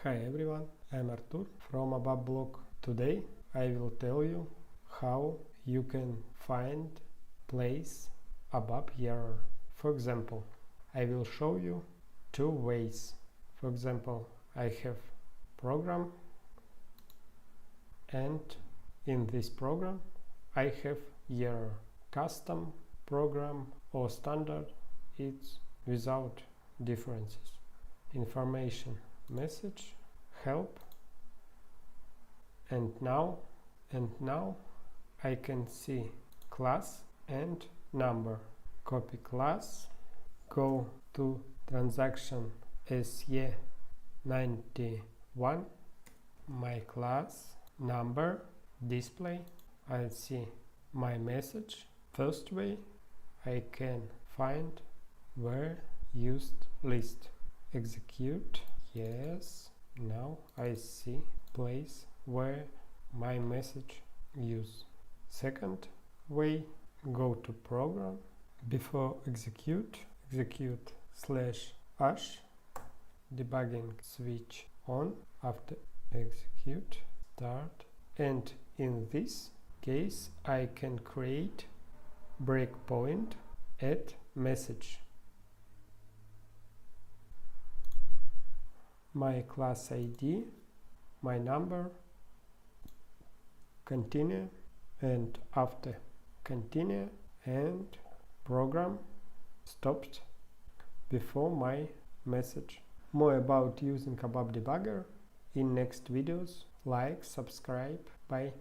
Hi everyone, I'm Artur from ABAP blog. Today I will tell you how you can find place ABAP error. For example, I will show you two ways. For example, I have program, and in this program I have error. Custom program or standard, it's without differences. Information, message, help, and now I can see class and number. Copy class, go to transaction SE91, my class, number, display. I'll see my message. First way, I can find where used list. Execute, yes. Now I see place where my message use. Second way, go to program. Before execute /h, debugging switch on. After execute, start. And in this case I can create breakpoint at message. My class ID, my number, continue, and after continue and program stopped before my message. More about using ABAP debugger in next videos. Like, subscribe, bye.